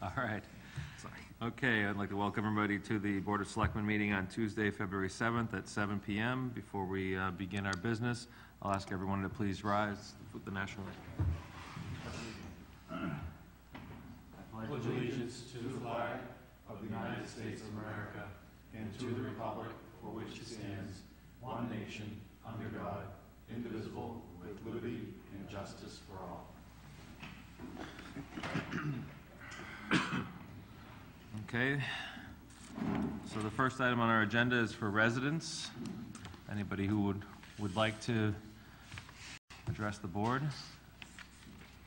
All right. Okay, I'd like to welcome everybody to the Board of Selectmen meeting on Tuesday, February 7th at 7 p.m. Before we begin our business, I'll ask everyone to please rise with the national anthem. I pledge allegiance to the flag of the United States of America and to the republic for which it stands, one nation, under God, indivisible, with liberty and justice for all. Okay, so the first item on our agenda is for residents. Anybody who would like to address the board?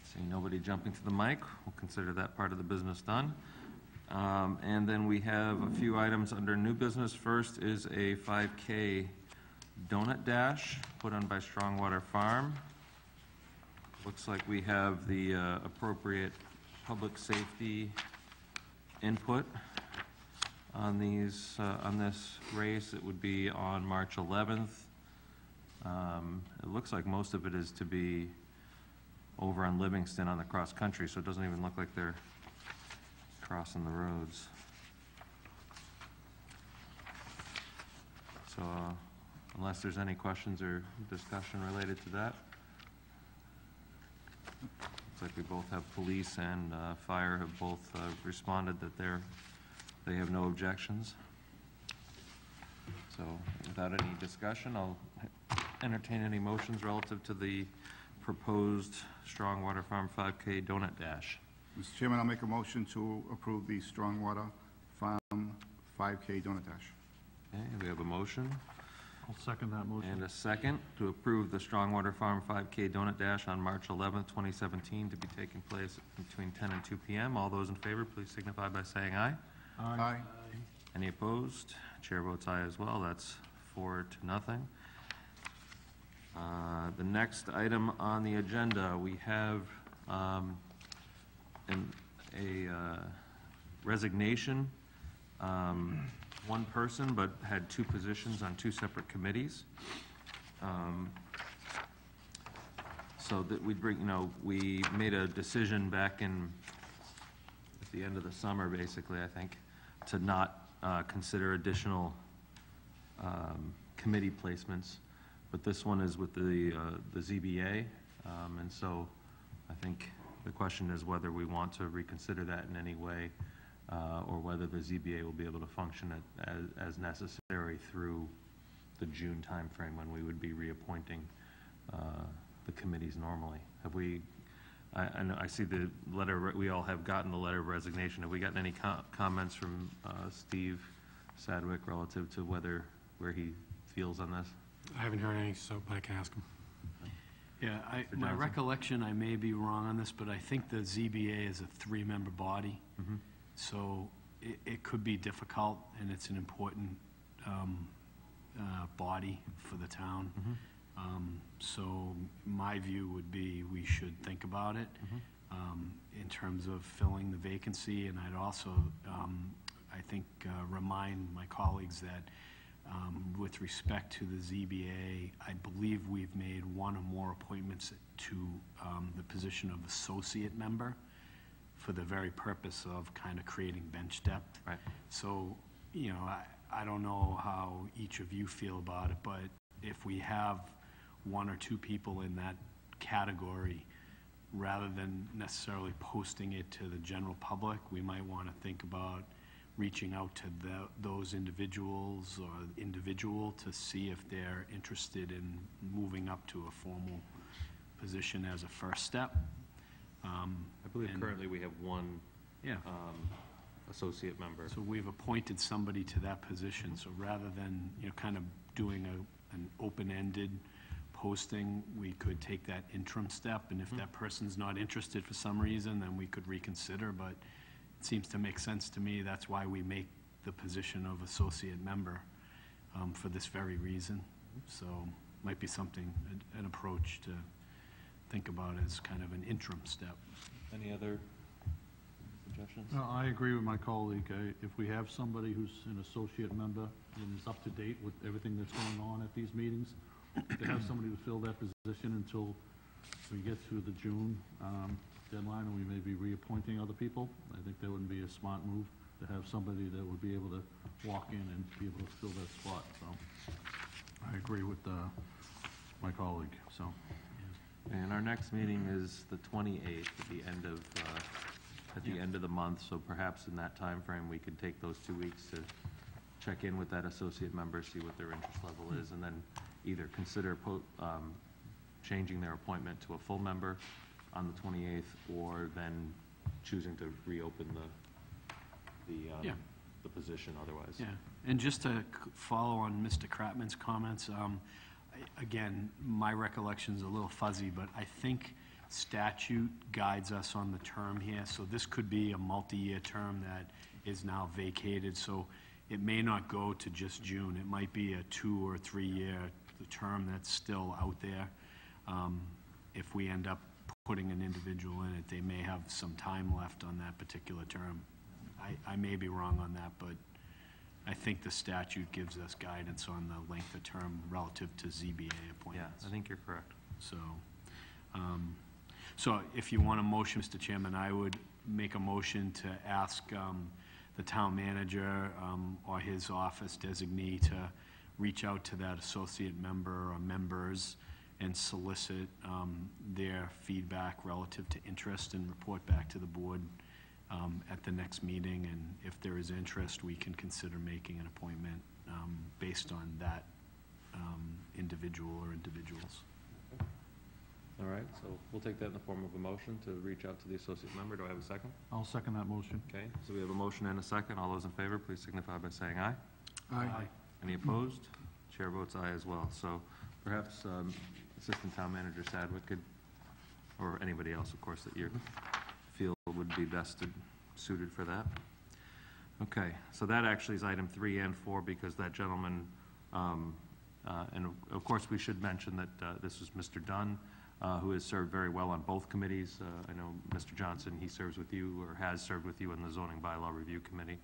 Seeing nobody jumping to the mic, we'll consider that part of the business done. And then we have a few items under new business. First is a 5K donut dash put on by Strongwater Farm. Looks like we have the appropriate public safety input on these on this race. It would be on March 11th. It looks like most of it is to be over on Livingston on the cross country, so it doesn't even look like they're crossing the roads. So unless there's any questions or discussion related to that. Looks like we both have police and fire have both responded that they have no objections. So without any discussion, I'll entertain any motions relative to the proposed Strongwater Farm 5K Donut Dash. Mr. Chairman, I'll make a motion to approve the Strongwater Farm 5K Donut Dash. Okay, we have a motion. I'll second that motion. And a second to approve the Strongwater Farm 5K Donut Dash on March 11th, 2017 to be taking place between 10 and 2 p.m. All those in favor, please signify by saying aye. Aye. Aye. Any opposed? Chair votes aye as well. That's 4-0. The next item on the agenda, we have a resignation. One person, but had two positions on two separate committees. So that we'd bring, we made a decision back at the end of the summer, basically, I think, to not consider additional committee placements. But this one is with the ZBA, and so I think the question is whether we want to reconsider that in any way, or whether the ZBA will be able to function as necessary through the June timeframe when we would be reappointing the committees normally. Have we? I know I see the letter. We all have gotten the letter of resignation. Have we gotten any comments from Steve Sadwick relative to where he feels on this? I haven't heard any, so I can ask him. Yeah, my recollection, I may be wrong on this, but I think the ZBA is a three-member body. Mm-hmm. So it could be difficult, and it's an important body for the town. Mm-hmm. So my view would be we should think about it in terms of filling the vacancy, and I'd also, I think, remind my colleagues that with respect to the ZBA, I believe we've made one or more appointments to the position of associate member for the very purpose of kind of creating bench depth. Right. So, I don't know how each of you feel about it, but if we have one or two people in that category, rather than necessarily posting it to the general public, we might want to think about reaching out to those individuals or individual to see if they're interested in moving up to a formal position as a first step. I believe currently we have one associate member. So we've appointed somebody to that position. So rather than kind of doing an open-ended posting, we could take that interim step, and if that person's not interested for some reason, then we could reconsider. But it seems to make sense to me. That's why we make the position of associate member for this very reason. So might be something, an approach to think about as kind of an interim step. Any other suggestions? No, I agree with my colleague. If we have somebody who's an associate member and is up to date with everything that's going on at these meetings, to have somebody to fill that position until we get through the June deadline, and we may be reappointing other people. I think that would be a smart move to have somebody that would be able to walk in and be able to fill that spot, so I agree with my colleague, so. And our next meeting is the 28th, at the end of the month, so perhaps in that time frame, we could take those 2 weeks to check in with that associate member, see what their interest level is, and then either consider changing their appointment to a full member on the 28th, or then choosing to reopen the position otherwise. Yeah, and just to follow on Mr. Kratman's comments, again, my recollection's a little fuzzy, but I think statute guides us on the term here, so this could be a multi-year term that is now vacated, so it may not go to just June. It might be a 2 or 3 year term that's still out there. If we end up putting an individual in it, they may have some time left on that particular term. I may be wrong on that, but I think the statute gives us guidance on the length of term relative to ZBA appointments. Yeah, I think you're correct. So, so if you want a motion, Mr. Chairman, I would make a motion to ask the town manager or his office designee to reach out to that associate member or members and solicit their feedback relative to interest and report back to the board at the next meeting. And if there is interest, we can consider making an appointment based on that individual or individuals. All right, so we'll take that in the form of a motion to reach out to the associate member. Do I have a second? I'll second that motion. Okay, so we have a motion and a second. All those in favor, please signify by saying aye. Aye. Any opposed? Chair votes aye as well. So perhaps Assistant Town Manager Sadwick could, or anybody else, of course, that you feel would be best suited for that. Okay, so that actually is item 3 and 4, because that gentleman, and of course we should mention that this is Mr. Dunn, who has served very well on both committees. I know Mr. Johnson, he serves with you, or has served with you in the Zoning Bylaw Review Committee.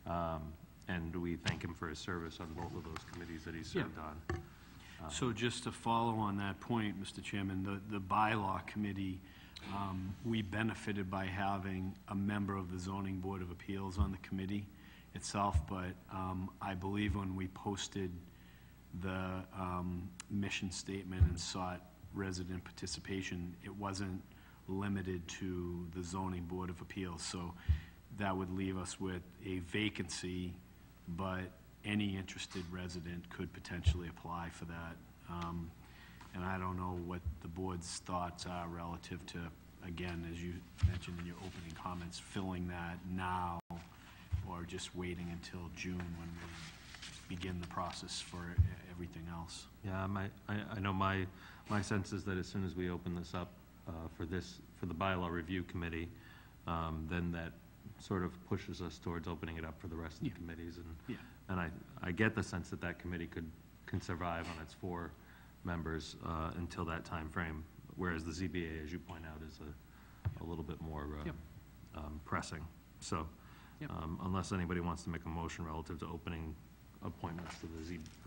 And we thank him for his service on both of those committees that he served on. So just to follow on that point, Mr. Chairman, the bylaw committee, we benefited by having a member of the Zoning Board of Appeals on the committee itself, but I believe when we posted the mission statement and sought resident participation, it wasn't limited to the Zoning Board of Appeals. So that would leave us with a vacancy, but any interested resident could potentially apply for that. And I don't know what the board's thoughts are relative to, again, as you mentioned in your opening comments, filling that now or just waiting until June when we begin the process for everything else. Yeah, I know my sense is that as soon as we open this up for the Bylaw Review Committee, then that sort of pushes us towards opening it up for the rest of the committees. And I get the sense that that committee can survive on its 4 members until that time frame, whereas the ZBA, as you point out, is a little bit more pressing. So unless anybody wants to make a motion relative to opening appointments to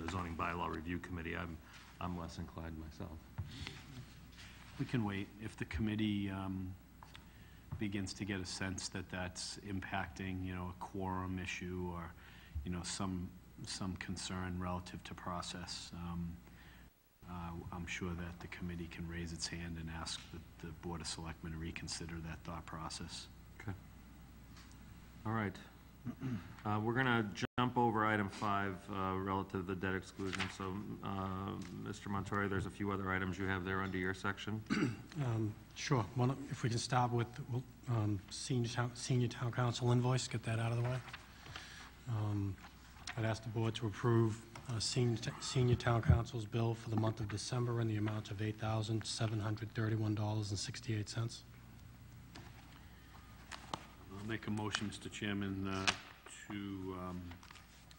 the Zoning Bylaw Review Committee, I'm less inclined myself. We can wait. If the committee begins to get a sense that that's impacting, a quorum issue or, some concern relative to process, I'm sure that the committee can raise its hand and ask the Board of Selectmen to reconsider that thought process. Okay. All right. We're going to jump over item 5 relative to the debt exclusion. So, Mr. Montori, there's a few other items you have there under your section. Sure. If we can start with senior town council invoice, get that out of the way. I'd ask the board to approve senior town council's bill for the month of December in the amount of $8,731.68. I'll make a motion, Mr. Chairman, to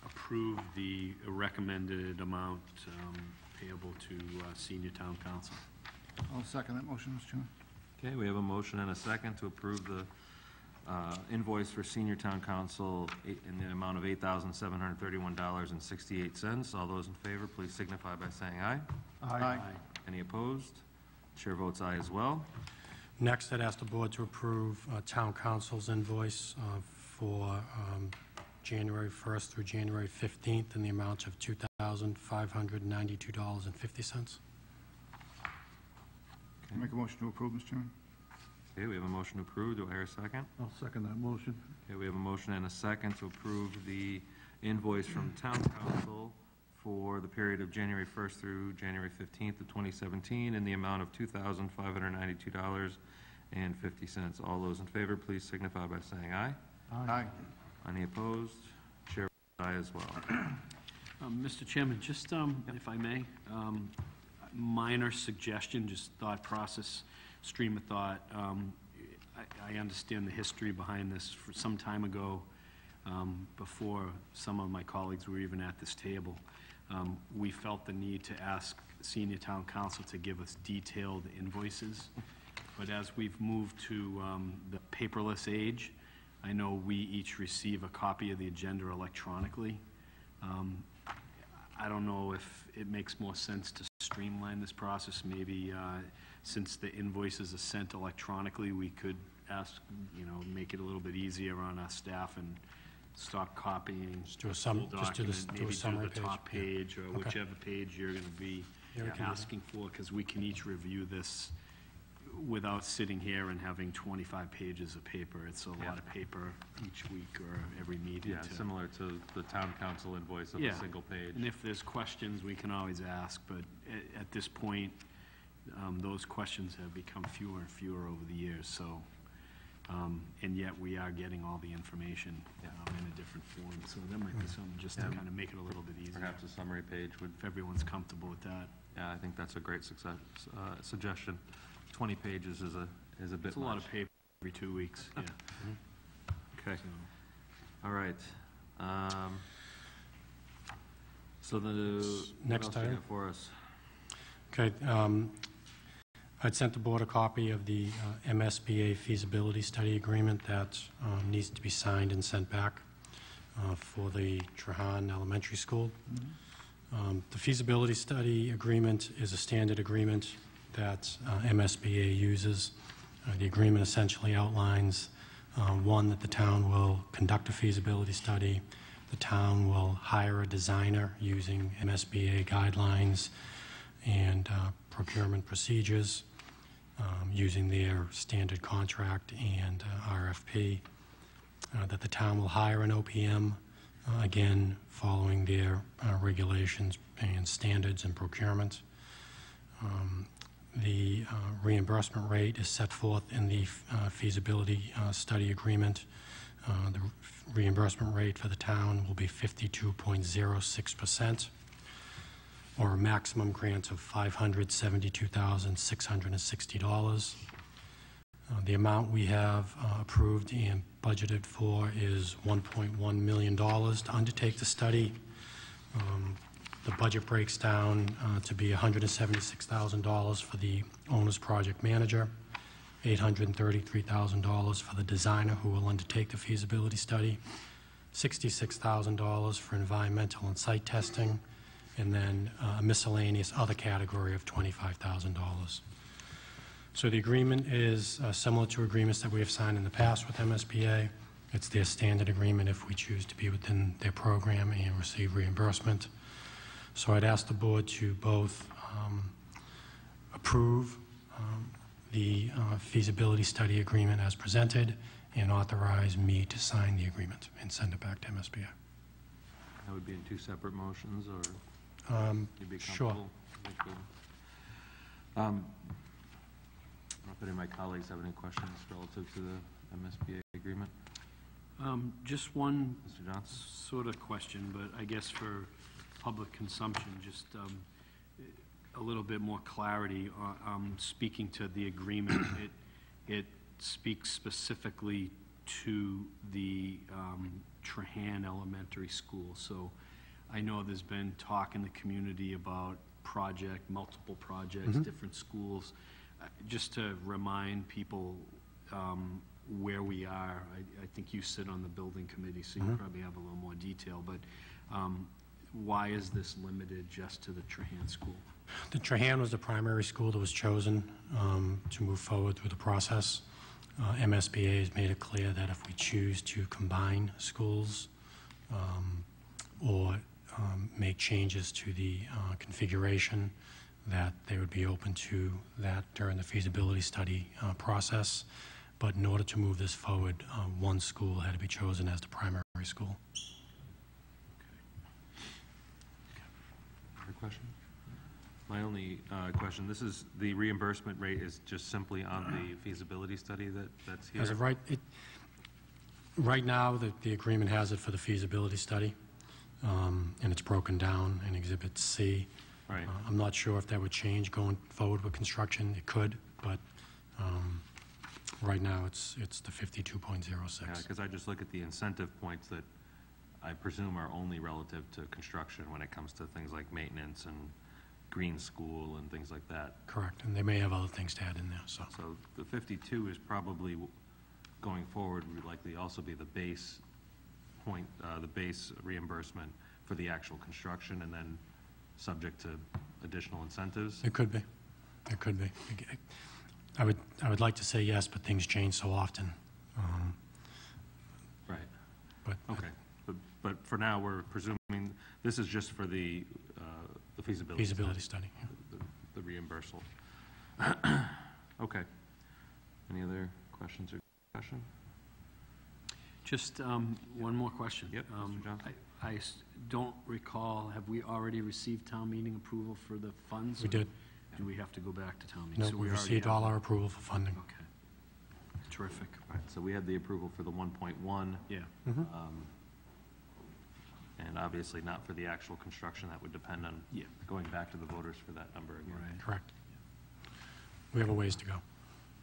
approve the recommended amount payable to senior town council. I'll second that motion, Mr. Chairman. Okay, we have a motion and a second to approve the invoice for senior town council in the amount of $8,731.68. All those in favor, please signify by saying aye. Aye. Any opposed? Chair votes aye as well. Next, I'd ask the board to approve town council's invoice for January 1st through January 15th in the amount of $2,592.50. Make a motion to approve, Mr. Chairman. Okay, we have a motion to approve. Do I hear a second? I'll second that motion. Okay, we have a motion and a second to approve the invoice from town council for the period of January 1st through January 15th of 2017 in the amount of $2,592.50. All those in favor, please signify by saying aye. Aye. Any opposed? Chair votes aye as well. Mr. Chairman, just, if I may, minor suggestion, just thought process, stream of thought. I understand the history behind this. For some time ago, before some of my colleagues were even at this table, we felt the need to ask senior town council to give us detailed invoices. But as we've moved to the paperless age, I know we each receive a copy of the agenda electronically. I don't know if it makes more sense to streamline this process. Maybe since the invoices are sent electronically, we could ask, make it a little bit easier on our staff and stop copying. Just do a the full just do document, a maybe summary do the top page. page or Okay. whichever page you're going to be Yeah, we can do that. asking for, because we can each review this without sitting here and having 25 pages of paper. It's a lot of paper each week or every meeting. Yeah, similar to the town council invoice of a Yeah. single page. And if there's questions, we can always ask, but at this point, those questions have become fewer and fewer over the years, so, and yet we are getting all the information in a different form, so that might be something just to Yeah. kind of make it a little bit easier, Perhaps a summary page would, if everyone's comfortable with that. yeah, I think that's a great suggestion. 20 pages is a bit much. It's a lot of paper every 2 weeks, yeah. Okay, So, all right. So what Next else do you item. got for us? Okay, I'd sent the board a copy of the MSBA feasibility study agreement that needs to be signed and sent back for the Trahan Elementary School. The feasibility study agreement is a standard agreement that MSBA uses. The agreement essentially outlines, one, that the town will conduct a feasibility study, the town will hire a designer using MSBA guidelines and procurement procedures, using their standard contract and RFP, that the town will hire an OPM, again, following their regulations and standards and procurement. The reimbursement rate is set forth in the feasibility study agreement. The reimbursement rate for the town will be 52.06%, or a maximum grant of $572,660. The amount we have approved and budgeted for is $1.1 million to undertake the study. The budget breaks down to be $176,000 for the owner's project manager, $833,000 for the designer who will undertake the feasibility study, $66,000 for environmental and site testing, and then a miscellaneous other category of $25,000. So the agreement is similar to agreements that we have signed in the past with MSBA. It's their standard agreement if we choose to be within their program and receive reimbursement. So I'd ask the board to both approve the feasibility study agreement as presented and authorize me to sign the agreement and send it back to MSBA. That would be in two separate motions, or you'd be Sure. comfortable? I don't know if any of my colleagues have any questions relative to the MSBA agreement. Just one Mr. Johnson? sort of question, but I guess for public consumption, just a little bit more clarity. Speaking to the agreement, it speaks specifically to the Trahan Elementary School. So I know there's been talk in the community about multiple projects, different schools. Just to remind people where we are, I think you sit on the building committee, so you probably have a little more detail, but why is this limited just to the Trahan School? The Trahan was the primary school that was chosen to move forward through the process. MSBA has made it clear that if we choose to combine schools or make changes to the configuration, that they would be open to that during the feasibility study process. But in order to move this forward, one school had to be chosen as the primary school. Other question? My only question, this is, the reimbursement rate is just simply on the feasibility study that's here? As of right now, the agreement has it for the feasibility study, and it's broken down in Exhibit C. Right. I'm not sure if that would change going forward with construction. It could, but right now it's the 52.06. Yeah, because I just look at the incentive points that I presume are only relative to construction when it comes to things like maintenance and green school and things like that. Correct, and they may have other things to add in there, so. So the 52 is probably, going forward, would likely also be the base point, the base reimbursement for the actual construction, and then subject to additional incentives? It could be. It could be. I would like to say yes, but things change so often. Right. But Okay. But for now, we're presuming this is just for the feasibility study. Yeah. The reimbursal. Okay. Any other questions or discussion? Just one more question. Yep, Mr. Johnson. I don't recall, have we already received town meeting approval for the funds? We did. Do we have to go back to town meeting? No, So we already received have all it. our approval for funding. Okay. Terrific. All right, so we had the approval for the 1.1, Yeah. and obviously not for the actual construction. That would depend on Yeah. going back to the voters for that number again. Right. Correct. We have a ways to go.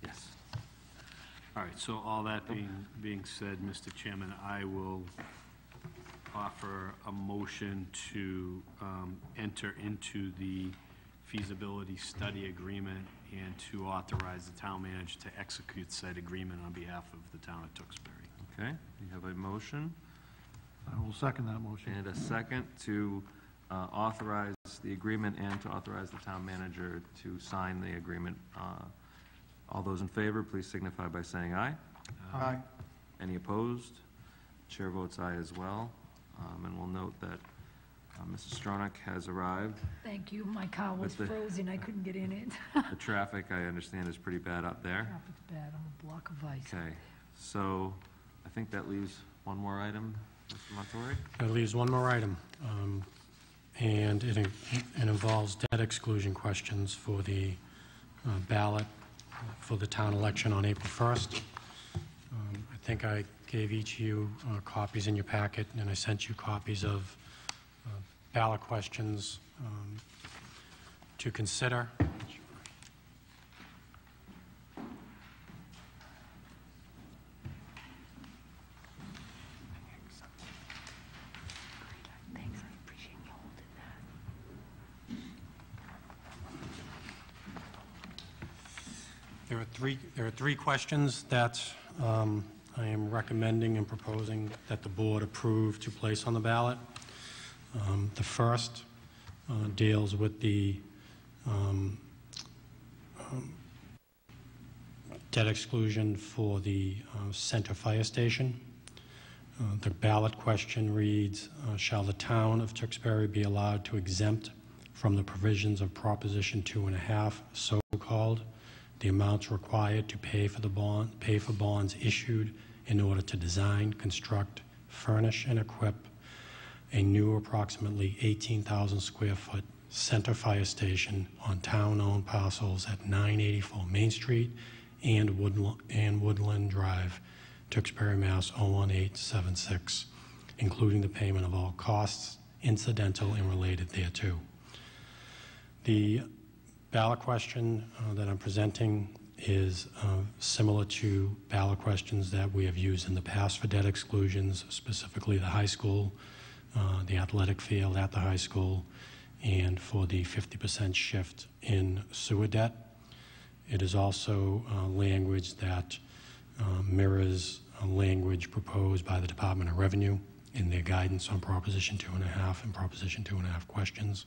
Yes. All right, so all that being said, Mr. Chairman, I will offer a motion to enter into the feasibility study agreement and to authorize the town manager to execute said agreement on behalf of the town of Tewksbury. Okay, we have a motion I will second that motion. and a second to authorize the agreement and to authorize the town manager to sign the agreement. All those in favor, please signify by saying aye. Aye. Any opposed? Chair votes aye as well. And we'll note that Mrs. Stronach has arrived. Thank you. My car was But the- frozen. I couldn't get in it. The traffic, I understand, is pretty bad up there. Traffic's bad. I'm a block of ice. Okay, so I think that leaves one more item, Mr. Montori? That leaves one more item, and it involves debt exclusion questions for the ballot for the town election on April 1st. I think I gave each of you copies in your packet, and I sent you copies of ballot questions to consider. Thanks. I appreciate you holding that. There are three questions that I am recommending and proposing that the board approve to place on the ballot. The first deals with the debt exclusion for the Center Fire Station. The ballot question reads, shall the town of Tewksbury be allowed to exempt from the provisions of Proposition 2.5, so-called, the amounts required to pay for bonds issued in order to design, construct, furnish, and equip a new approximately 18,000 square foot center fire station on town-owned parcels at 984 Main Street and Woodland Drive, Tewksbury, Mass. 01876, including the payment of all costs incidental and related thereto. The ballot question that I'm presenting is similar to ballot questions that we have used in the past for debt exclusions, specifically the high school, the athletic field at the high school, and for the 50% shift in sewer debt. It is also language that mirrors language proposed by the Department of Revenue in their guidance on Proposition 2.5 and Proposition 2.5 questions.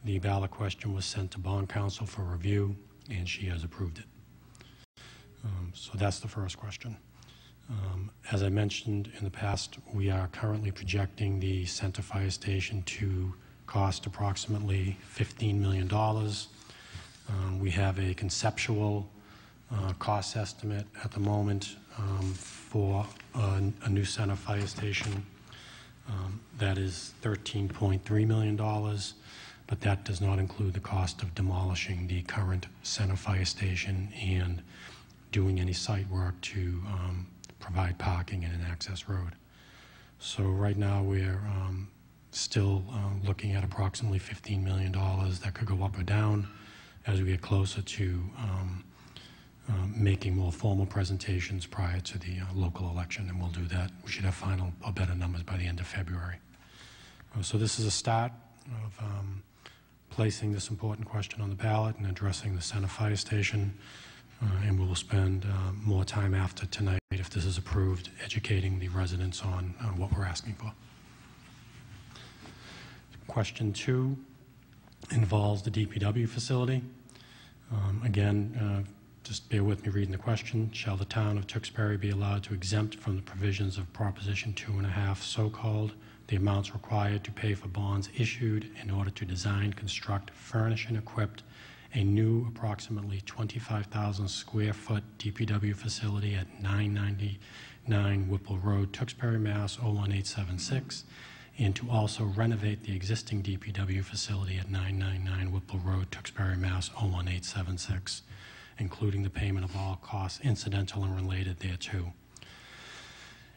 The ballot question was sent to bond counsel for review, and she has approved it. So that's the first question. As I mentioned in the past, we are currently projecting the Center Fire Station to cost approximately $15 million. We have a conceptual cost estimate at the moment for a new Center Fire Station that is $13.3 million, but that does not include the cost of demolishing the current Center Fire Station and doing any site work to provide parking and an access road. So right now we're still looking at approximately $15 million. That could go up or down as we get closer to making more formal presentations prior to the local election, and we'll do that. We should have final or better numbers by the end of February. So this is a start of placing this important question on the ballot and addressing the Center Fire Station, and we will spend more time after tonight, if this is approved, educating the residents on what we're asking for. Question 2 involves the DPW facility. Again, just bear with me reading the question. Shall the town of Tewksbury be allowed to exempt from the provisions of Proposition 2.5, so-called, the amounts required to pay for bonds issued in order to design, construct, furnish, and equip a new approximately 25,000 square foot DPW facility at 999 Whipple Road, Tewksbury, Mass. 01876, and to also renovate the existing DPW facility at 999 Whipple Road, Tewksbury, Mass. 01876, including the payment of all costs incidental and related thereto.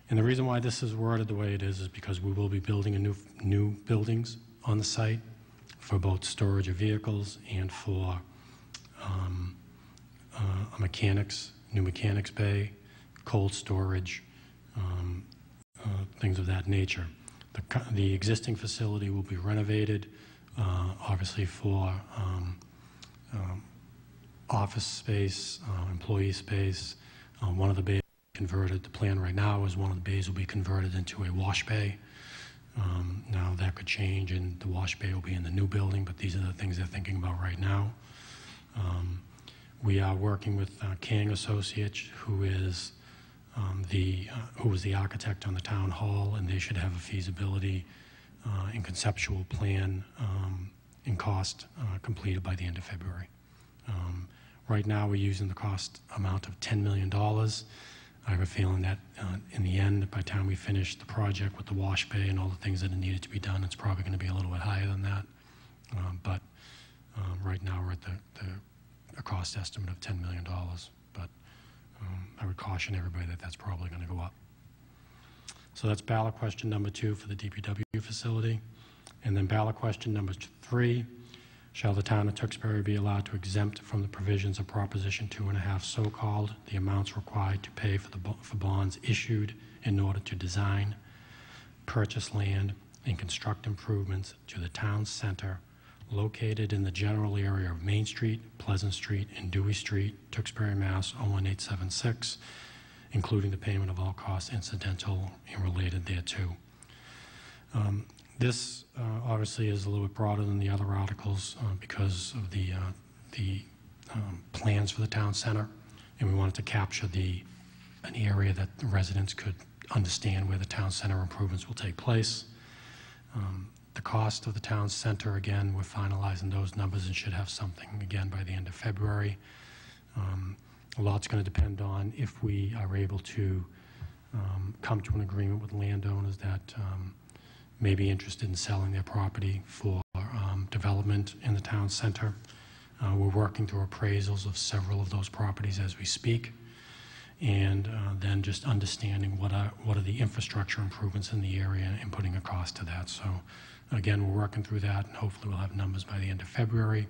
And the reason why this is worded the way it is because we will be building a new buildings on the site for both storage of vehicles and for new mechanics bay, cold storage, things of that nature. The existing facility will be renovated, obviously for office space, employee space. One of the bays converted. The plan right now is one of the bays will be converted into a wash bay. Now that could change, and the wash bay will be in the new building, but these are the things they're thinking about right now. We are working with King Associates, who is who was the architect on the town hall, and they should have a feasibility and conceptual plan and cost completed by the end of February. Right now, we're using the cost amount of $10 million. I have a feeling that in the end, by the time we finish the project with the wash bay and all the things that are needed to be done, it's probably going to be a little bit higher than that. But right now, we're at a cost estimate of $10 million. But I would caution everybody that that's probably going to go up. So that's ballot question number 2 for the DPW facility. And then ballot question number 3, shall the town of Tewksbury be allowed to exempt from the provisions of Proposition 2.5, so-called, the amounts required to pay for bonds issued in order to design, purchase land, and construct improvements to the town center located in the general area of Main Street, Pleasant Street, and Dewey Street, Tewksbury, Mass. 01876, including the payment of all costs incidental and related thereto. This obviously is a little bit broader than the other articles because of the plans for the town center, and we wanted to capture an area that the residents could understand where the town center improvements will take place. The cost of the town center, again, we're finalizing those numbers and should have something again by the end of February. A lot's going to depend on if we are able to come to an agreement with landowners that may be interested in selling their property for development in the town center. We're working through appraisals of several of those properties as we speak, and then just understanding what are the infrastructure improvements in the area and putting a cost to that. So again, we're working through that, and hopefully we'll have numbers by the end of February,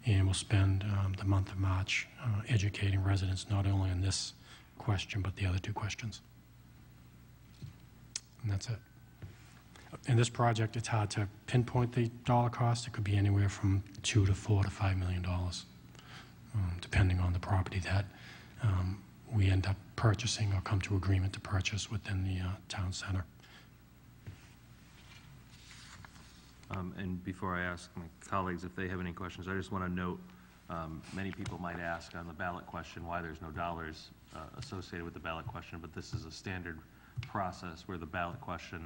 and we'll spend the month of March educating residents not only on this question but the other 2 questions. And that's it. In this project, it's hard to pinpoint the dollar cost. It could be anywhere from $2 to $4 to $5 million, depending on the property that we end up purchasing or come to agreement to purchase within the town center. And before I ask my colleagues if they have any questions, I just want to note, many people might ask on the ballot question why there's no dollars associated with the ballot question, but this is a standard process where the ballot question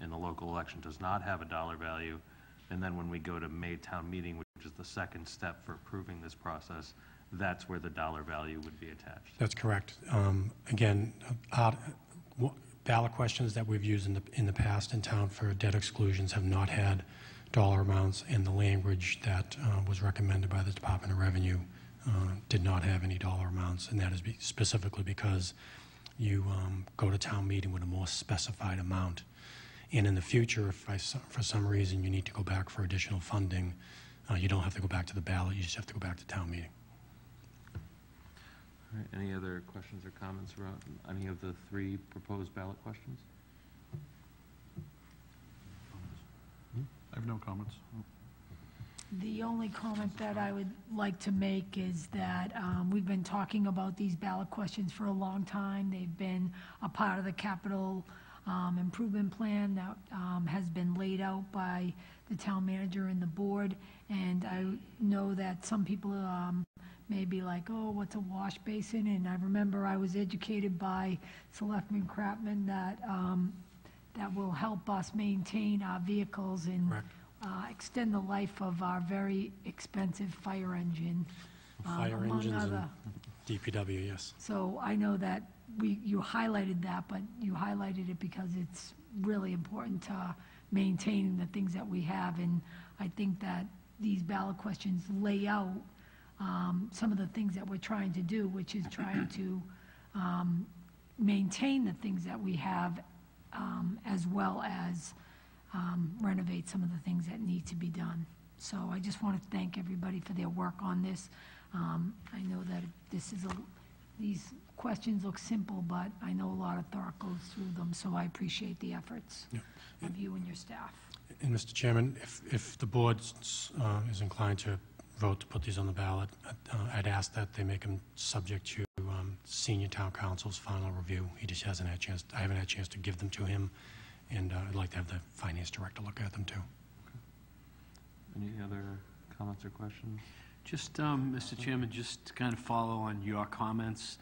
in the local election does not have a dollar value. And then when we go to May town meeting, which is the second step for approving this process, that's where the dollar value would be attached. That's correct. Again, ballot questions that we've used in the past in town for debt exclusions have not had dollar amounts, and the language that was recommended by the Department of Revenue did not have any dollar amounts, and that is specifically because you go to town meeting with a more specified amount. And in the future, if for some reason you need to go back for additional funding, you don't have to go back to the ballot, you just have to go back to town meeting. All right, any other questions or comments about any of the 3 proposed ballot questions? I have no comments. The only comment that I would like to make is that we've been talking about these ballot questions for a long time. They've been a part of the capital improvement plan that has been laid out by the town manager and the board. And I know that some people may be like, oh, what's a wash basin? And I remember I was educated by Selectman Crapman that that will help us maintain our vehicles and extend the life of our very expensive fire engine. Fire among engines and other. DPW, yes. So I know that you highlighted that, but you highlighted it because it's really important to maintaining the things that we have. And I think that these ballot questions lay out some of the things that we're trying to do, which is trying to maintain the things that we have, as well as renovate some of the things that need to be done. So I just want to thank everybody for their work on this. I know that these questions look simple, but I know a lot of thought goes through them, so I appreciate the efforts of you and your staff. And Mr. Chairman, if the board is inclined to vote to put these on the ballot, I'd ask that they make them subject to senior town council's final review. He just hasn't had a chance, I haven't had a chance to give them to him, and I'd like to have the finance director look at them too. Any other comments or questions? Just, Mr. Chairman, just to kind of follow on your comments,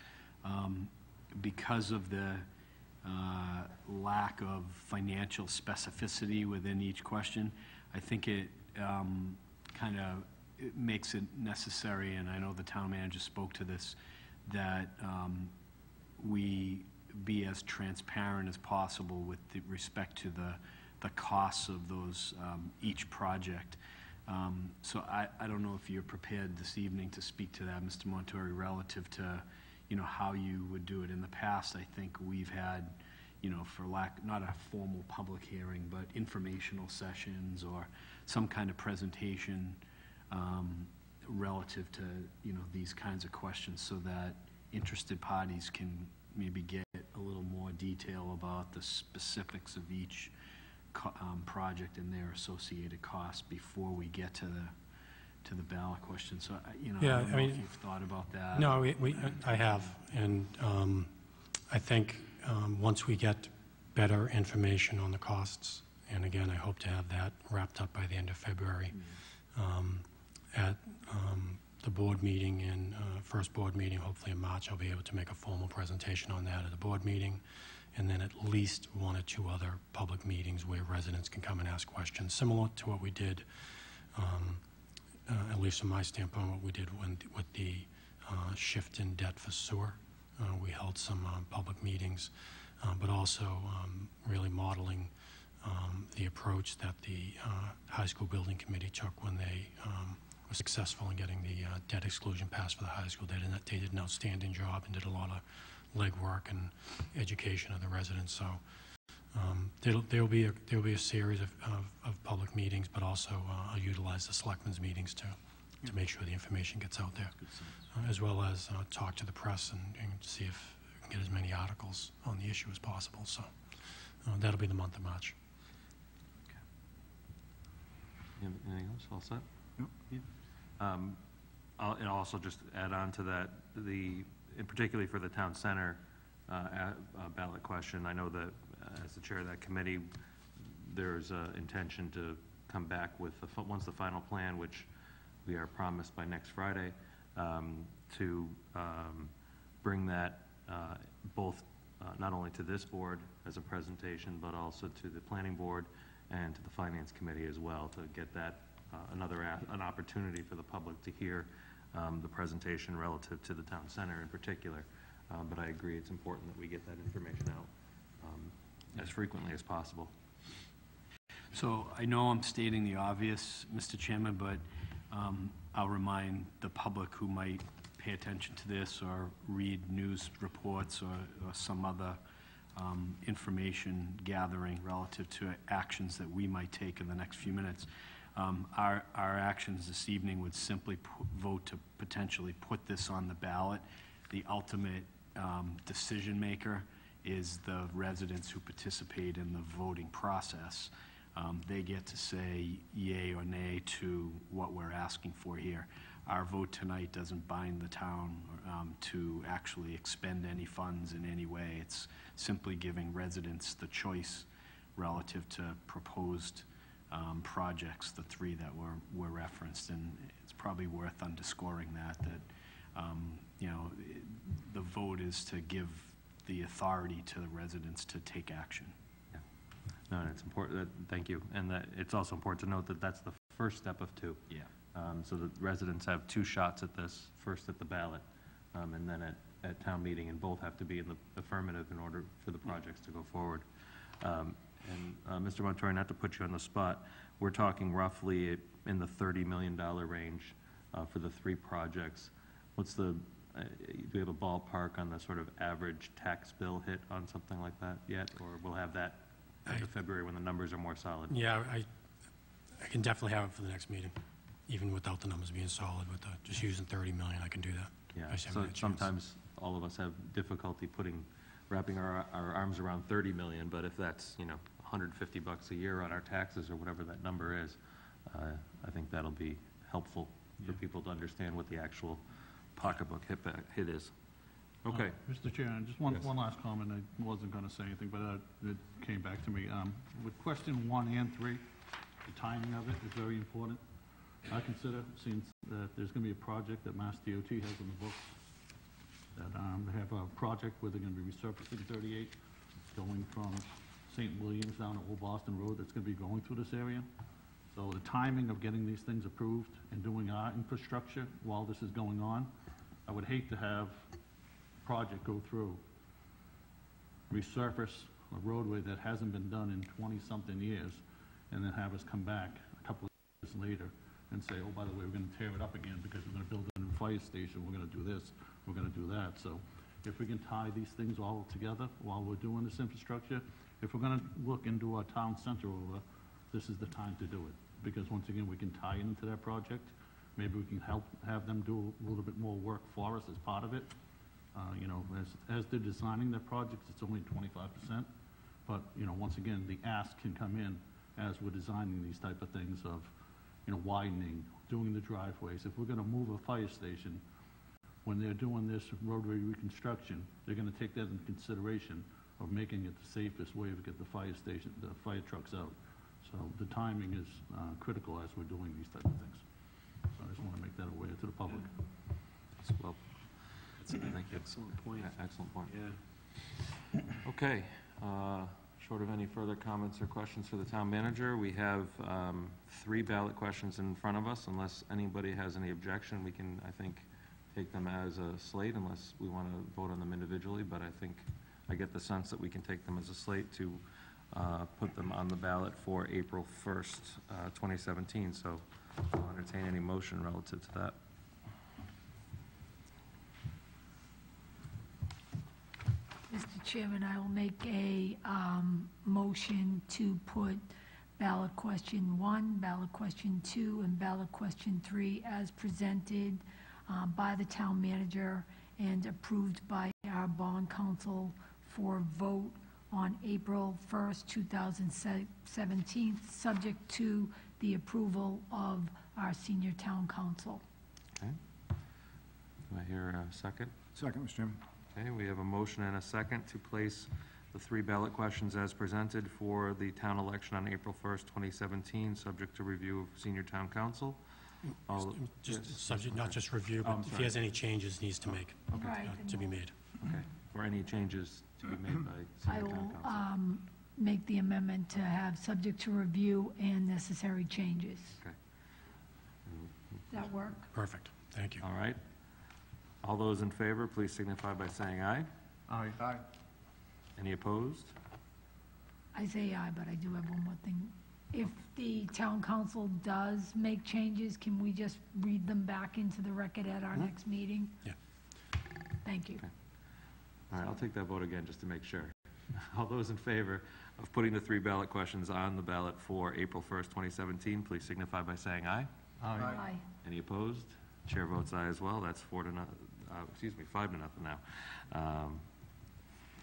because of the lack of financial specificity within each question, I think it kind of makes it necessary, and I know the town manager spoke to this, that we be as transparent as possible with respect to the costs of those, each project. So I don't know if you're prepared this evening to speak to that, Mr. Montori, relative to, how you would do it. In the past, I think we've had, for lack, not a formal public hearing, but informational sessions or some kind of presentation relative to, these kinds of questions, so that interested parties can maybe get a little more detail about the specifics of each project and their associated costs before we get to the ballot question. So, I don't know if you've thought about that. No, I have, and I think once we get better information on the costs, and again, I hope to have that wrapped up by the end of February, at the board meeting and first board meeting, hopefully in March, I'll be able to make a formal presentation on that at the board meeting, and then at least 1 or 2 other public meetings where residents can come and ask questions, similar to what we did, at least from my standpoint, what we did with the shift in debt for sewer. We held some public meetings, but also really modeling the approach that the high school building committee took when they were successful in getting the debt exclusion passed for the high school. They did an outstanding job and did a lot of legwork and education of the residents. So there'll be a series of public meetings, but also I'll utilize the selectmen's meetings to make sure the information gets out there, as well as talk to the press and see if we can get as many articles on the issue as possible. So that'll be the month of March. Okay. Anything else? All set? Yep. Yeah. And I'll also just add on to that, and particularly for the town center ballot question, I know that as the chair of that committee, there's an intention to come back with, once the final plan, which we are promised by next Friday, to bring that both not only to this board as a presentation, but also to the planning board and to the finance committee as well, to get that an opportunity for the public to hear the presentation relative to the town center in particular. But I agree, it's important that we get that information out as frequently as possible. So I know I'm stating the obvious, Mr. Chairman, but I'll remind the public who might pay attention to this or read news reports or some other information gathering relative to actions that we might take in the next few minutes. Our actions this evening would simply vote to potentially put this on the ballot. The ultimate decision maker is the residents who participate in the voting process. They get to say yay or nay to what we're asking for here. Our vote tonight doesn't bind the town to actually expend any funds in any way. It's simply giving residents the choice relative to proposed projects, the three that were referenced, and it's probably worth underscoring that you know, the vote is to give the authority to the residents to take action. Yeah. No, and it's important, thank you, and that it's also important to note that that's the first step of two. Yeah. So the residents have two shots at this, first at the ballot, and then at town meeting, and both have to be in the affirmative in order for the projects to go forward. Mr. Montori, not to put you on the spot, we're talking roughly in the $30 million range for the three projects. What's do we have a ballpark on the sort of average tax bill hit on something like that yet? Or we'll have that in February when the numbers are more solid? Yeah, I can definitely have it for the next meeting, even without the numbers being solid. With just using 30 million, I can do that. Yeah, so sometimes all of us have difficulty wrapping our arms around 30 million, but if that's, you know, $150 a year on our taxes or whatever that number is, I think that'll be helpful for people to understand what the actual pocketbook hit is. Okay. Mr. Chairman, just one Yes. last comment. I wasn't going to say anything, but it came back to me. With question 1 and 3, the timing of it is very important. I consider, since that there's going to be a project that Mass DOT has in the books, that they have a project where they're going to be resurfacing 38, going from St. Williams down to Old Boston Road, that's going to be going through this area. So the timing of getting these things approved and doing our infrastructure while this is going on, I would hate to have a project go through, resurface a roadway that hasn't been done in 20-something years, and then have us come back a couple of years later and say, oh, by the way, we're going to tear it up again because we're going to build a new fire station, we're going to do this, we're going to do that. So if we can tie these things all together while we're doing this infrastructure, if we're going to look into our town center over, this is the time to do it. Because once again, we can tie into that project. Maybe we can have them do a little bit more work for us as part of it. You know, as they're designing their projects, it's only 25%. But, you know, once again, the ask can come in as we're designing these type of things of, you know, widening, doing the driveways. If we're going to move a fire station, when they're doing this roadway reconstruction, they're going to take that into consideration of making it the safest way to get the fire trucks out. So the timing is critical as we're doing these type of things. So I just want to make that aware to the public. Well, thank you. Excellent point. Excellent point. Yeah. Okay. Short of any further comments or questions for the town manager, we have 3 ballot questions in front of us. Unless anybody has any objection, we can, I think, take them as a slate unless we want to vote on them individually. But I get the sense that we can take them as a slate to put them on the ballot for April 1st, 2017. So I'll entertain any motion relative to that. Mr. Chairman, I will make a motion to put ballot question 1, ballot question 2, and ballot question 3 as presented by the town manager and approved by our bond council for vote on April 1st, 2017, subject to the approval of our senior town council. Okay. Do I hear a second? Second, Mr. Chairman. Okay, we have a motion and a second to place the 3 ballot questions as presented for the town election on April 1st, 2017, subject to review of senior town council. Just Yes, subject, Mr. not Murray. just review, Oh, but I'm if sorry. he has any changes needs to make, Right. to be made. Okay, or any changes to be made by I senior will town council. make the amendment to have subject to review and necessary changes. Okay. Does that work? Perfect, thank you. All right. All those in favor, please signify by saying aye. Aye. Aye. Any opposed? I say aye, but I do have one more thing. If the town council does make changes, can we just read them back into the record at our next meeting? Yeah. Thank you. All right, I'll take that vote again just to make sure. All those in favor of putting the 3 ballot questions on the ballot for April 1st, 2017, please signify by saying aye. Aye. Any opposed? Chair votes aye as well. That's 5 to nothing now.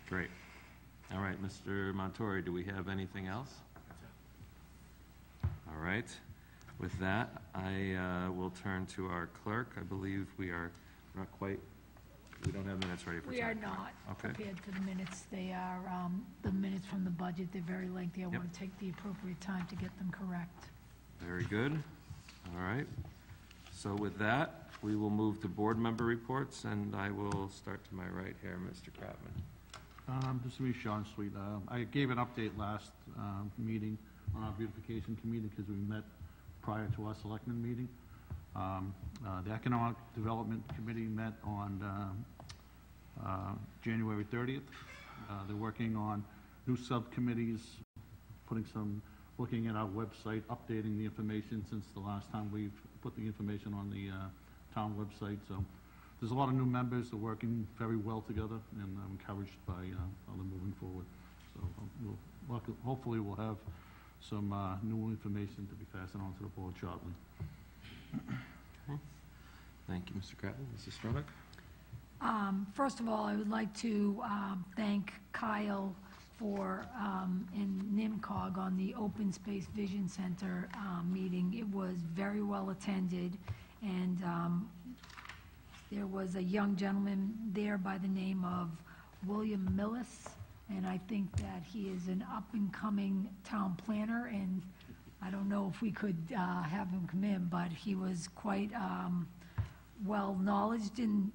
Great. All right, Mr. Montori, do we have anything else? All right. With that, I will turn to our clerk. I believe we are not quite, we don't have minutes ready for We are tonight. not Okay. prepared for the minutes. They are, the minutes from the budget, they're very lengthy. I want to take the appropriate time to get them correct. Very good. All right. So with that, we will move to board member reports, and I will start to my right here, Mr. Kratman. Just to be short and sweet, I gave an update last meeting on our beautification committee because we met prior to our selectmen meeting. The Economic Development Committee met on January 30th. They're working on new subcommittees, looking at our website, updating the information since the last time we've put the information on the town website. So there's a lot of new members. They're working very well together, and I'm encouraged by how they're moving forward. So hopefully we'll have some new information to be passed on to the board shortly. Thank you, Mr. Kratman. Mrs. Stronach? First of all, I would like to thank Kyle and NIMCOG on the Open Space Vision Center meeting. It was very well attended, and there was a young gentleman there by the name of William Millis, and I think that he is an up-and-coming town planner, and I don't know if we could have him come in, but he was quite well-knowledged in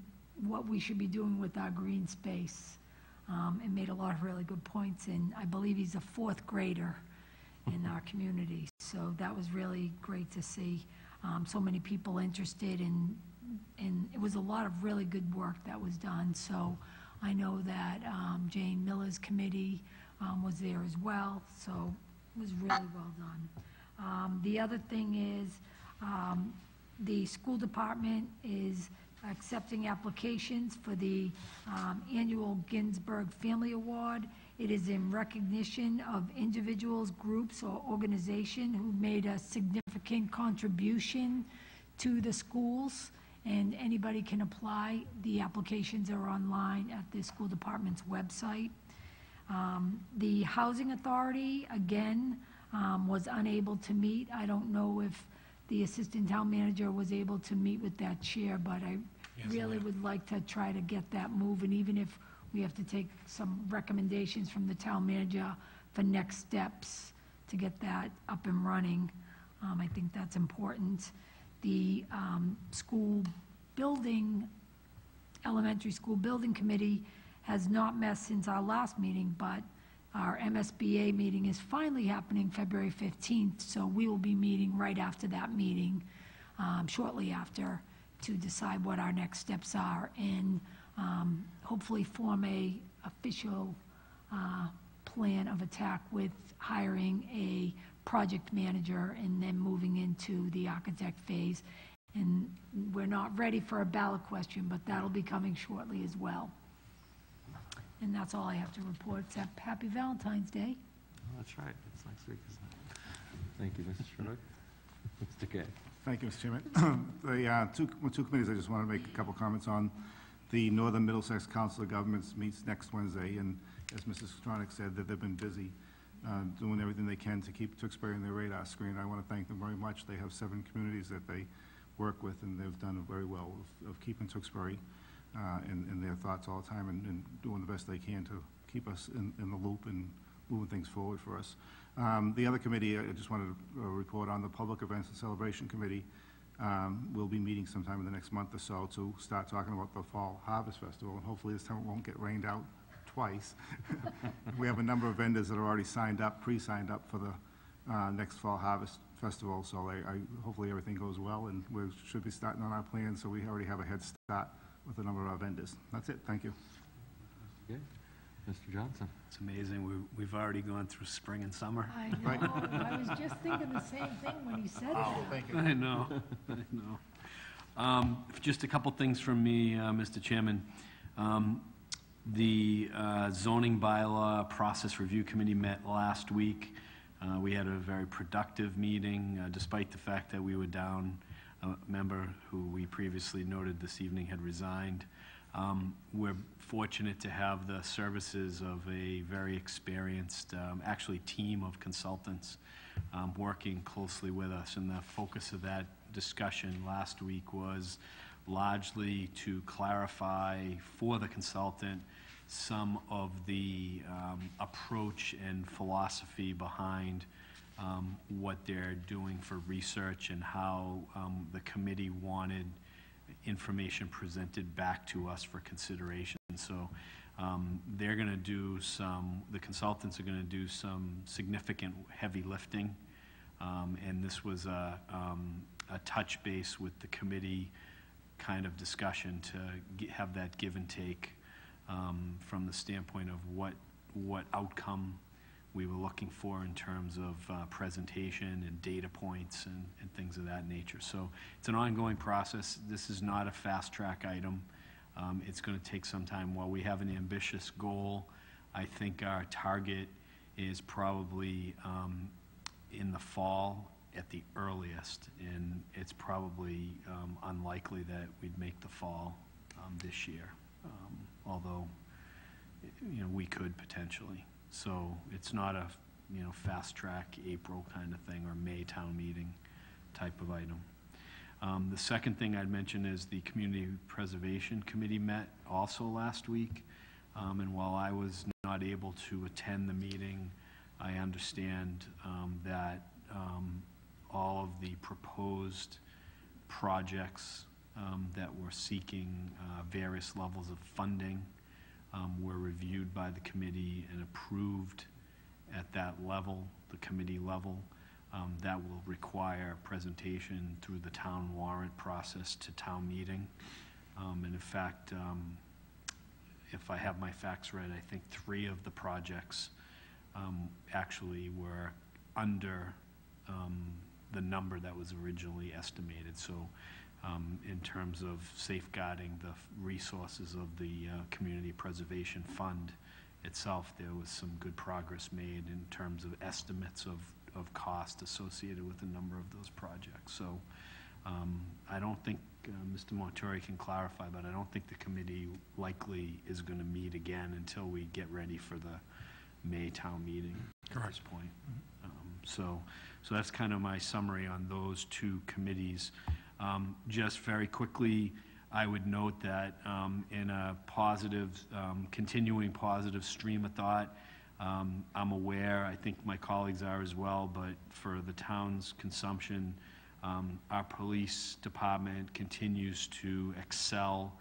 what we should be doing with our green space, and made a lot of really good points, and I believe he's a 4th grader in our community, so that was really great to see. So many people interested, and it was a lot of really good work that was done, so I know that Jane Miller's committee was there as well, so it was really well done. The other thing is, the school department is accepting applications for the annual Ginsburg Family Award. It is in recognition of individuals, groups, or organizations who made a significant contribution to the schools, and anybody can apply. The applications are online at the school department's website. The Housing Authority, again, was unable to meet. I don't know if the assistant town manager was able to meet with that chair, but I really would like to try to get that moving, even if we have to take some recommendations from the town manager for next steps to get that up and running. I think that's important. The elementary school building committee has not met since our last meeting, but our MSBA meeting is finally happening February 15th, so we will be meeting right after that meeting, shortly after, to decide what our next steps are, and hopefully form a official plan of attack with hiring a project manager and then moving into the architect phase. And we're not ready for a ballot question, but that'll be coming shortly as well. And that's all I have to report, except Happy Valentine's Day. Oh, that's right. It's next week, isn't it? Thank you, Mrs. Stronach. Mr. Gay? Thank you, Mr. Chairman. The two committees I just want to make a couple comments on. The Northern Middlesex Council of Governments meets next Wednesday, and as Mrs. Stronach said, that they've been busy doing everything they can to keep Tewksbury on their radar screen. I want to thank them very much. They have 7 communities that they work with, and they've done very well of keeping Tewksbury in their thoughts all the time, and doing the best they can to keep us in the loop and moving things forward for us. The other committee, I just wanted to report on, the Public Events and Celebration Committee. We'll be meeting sometime in the next month or so to start talking about the Fall Harvest Festival, and hopefully this time it won't get rained out twice. We have a number of vendors that are already signed up, pre-signed up for the next Fall Harvest Festival, so hopefully everything goes well, and we should be starting on our plans, so we already have a head start with a number of our vendors. That's it, thank you. Okay. Mr. Johnson? It's amazing, we've already gone through spring and summer. I know, Right. I was just thinking the same thing when he said that. Thank you. I know, I know. Just a couple things from me, Mr. Chairman. The zoning bylaw process review committee met last week. We had a very productive meeting, despite the fact that we were down a member who we previously noted this evening had resigned. We're fortunate to have the services of a very experienced, actually team of consultants working closely with us, and the focus of that discussion last week was largely to clarify for the consultant some of the approach and philosophy behind what they're doing for research and how the committee wanted information presented back to us for consideration. So they're going to do the consultants are going to do some significant heavy lifting, and this was a touch base with the committee kind of discussion to have that give and take from the standpoint of what outcome we were looking for in terms of presentation and data points and things of that nature. So it's an ongoing process. This is not a fast-track item. It's going to take some time. While we have an ambitious goal, I think our target is probably in the fall at the earliest, and it's probably unlikely that we'd make the fall this year, although we could potentially. So it's not a fast track April kind of thing or May town meeting type of item. The second thing I'd mention is the Community Preservation Committee met also last week, and while I was not able to attend the meeting, I understand that all of the proposed projects that were seeking various levels of funding were reviewed by the committee and approved at that level, the committee level. That will require presentation through the town warrant process to town meeting. And in fact, if I have my facts right, I think 3 of the projects actually were under the number that was originally estimated. So in terms of safeguarding the resources of the Community Preservation Fund itself, there was some good progress made in terms of estimates of cost associated with a number of those projects. So I don't think, Mr. Montori can clarify, but I don't think the committee likely is going to meet again until we get ready for the May town meeting at this point. So that's kind of my summary on those 2 committees. Just very quickly, I would note that in a positive, continuing positive stream of thought, I'm aware, I think my colleagues are as well, but for the town's consumption, our police department continues to excel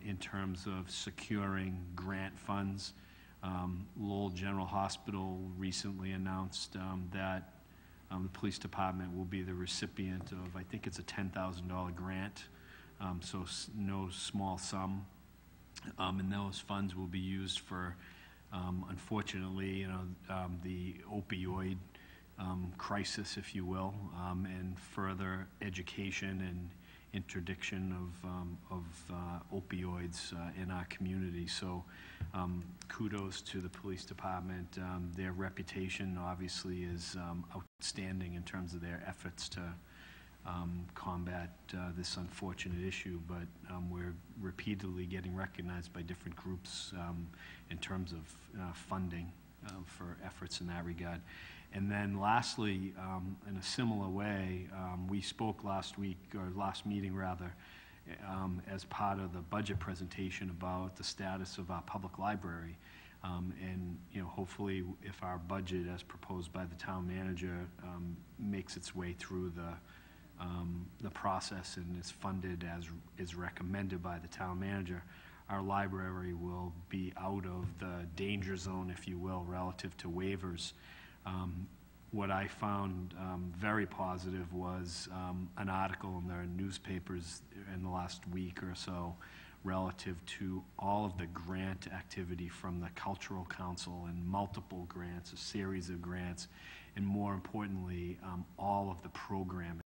in terms of securing grant funds. Lowell General Hospital recently announced that the police department will be the recipient of, I think it's a $10,000 grant, so no small sum. And those funds will be used for, unfortunately, the opioid crisis, if you will, and further education and interdiction of opioids in our community. So kudos to the police department. Their reputation obviously is outstanding in terms of their efforts to combat this unfortunate issue, but we're repeatedly getting recognized by different groups in terms of funding for efforts in that regard. And then lastly, in a similar way, we spoke last week, or last meeting rather, as part of the budget presentation about the status of our public library. And, you know, hopefully if our budget as proposed by the town manager makes its way through the process and is funded as is recommended by the town manager, our library will be out of the danger zone, if you will, relative to waivers. What I found very positive was an article in the newspapers in the last week or so relative to all of the grant activity from the Cultural Council and multiple grants, a series of grants, and more importantly, all of the programming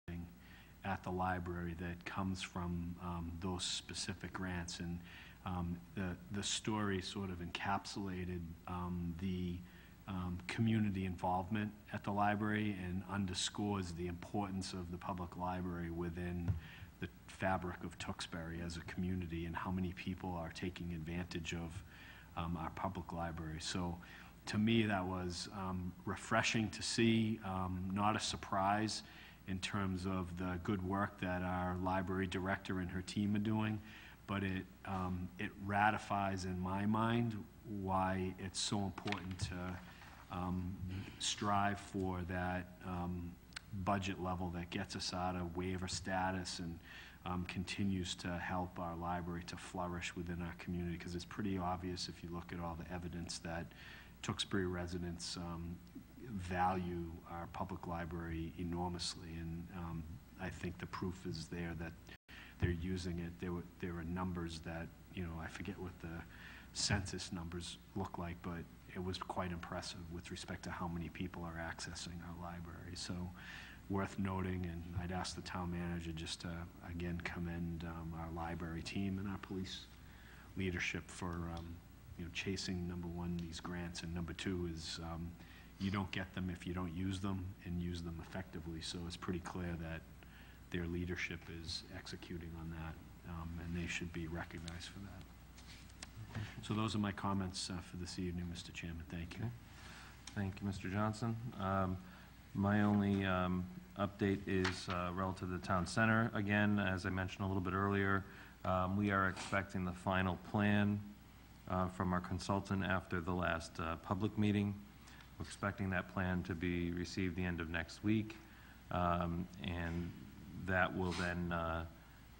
at the library that comes from those specific grants. And the story sort of encapsulated the community involvement at the library and underscores the importance of the public library within the fabric of Tewksbury as a community and how many people are taking advantage of our public library. So to me, that was refreshing to see, not a surprise in terms of the good work that our library director and her team are doing, but it ratifies in my mind why it's so important to strive for that budget level that gets us out of waiver status and continues to help our library to flourish within our community, because it's pretty obvious if you look at all the evidence that Tewksbury residents value our public library enormously, and I think the proof is there that they're using it. There are numbers that, you know, I forget what the census numbers look like, but it was quite impressive with respect to how many people are accessing our library. So worth noting, and I'd ask the town manager just to, again, commend our library team and our police leadership for, you know, chasing, number one, these grants, and number two is you don't get them if you don't use them and use them effectively. So it's pretty clear that their leadership is executing on that, and they should be recognized for that. So those are my comments for this evening, Mr. Chairman. Thank you. Okay. Thank you, Mr. Johnson. My only update is relative to the town center. Again, as I mentioned a little bit earlier, we are expecting the final plan from our consultant after the last public meeting. We're expecting that plan to be received the end of next week, and that will then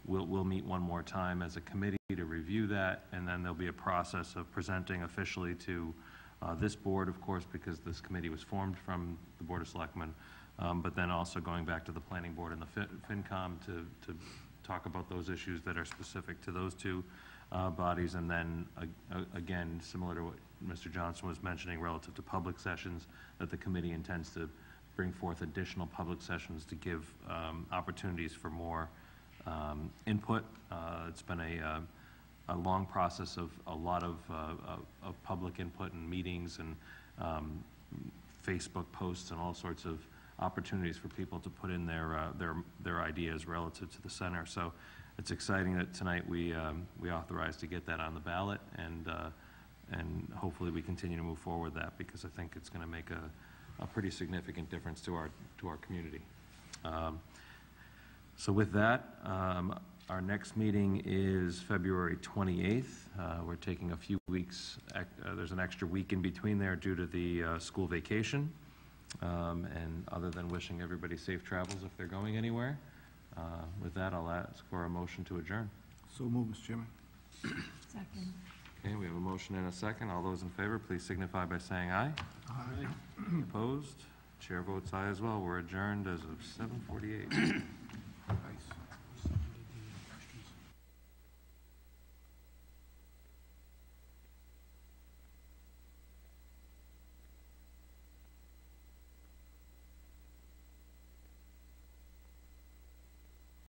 we'll meet one more time as a committee to review that, and then there'll be a process of presenting officially to this board, of course, because this committee was formed from the Board of Selectmen, but then also going back to the Planning Board and the FinCom to talk about those issues that are specific to those two bodies, and then again, similar to what Mr. Johnson was mentioning relative to public sessions, that the committee intends to bring forth additional public sessions to give opportunities for more input. It's been a long process of a lot of public input and meetings and Facebook posts and all sorts of opportunities for people to put in their ideas relative to the center. So it's exciting that tonight we authorized to get that on the ballot, and hopefully we continue to move forward with that, because I think it's going to make a pretty significant difference to our community. So with that, our next meeting is February 28th. We're taking a few weeks. There's an extra week in between there due to the school vacation. And other than wishing everybody safe travels if they're going anywhere, with that, I'll ask for a motion to adjourn. So move, Mr. Chairman. Second. Okay, we have a motion and a second. All those in favor, please signify by saying aye. Aye. Opposed? Chair votes aye as well. We're adjourned as of 7:48.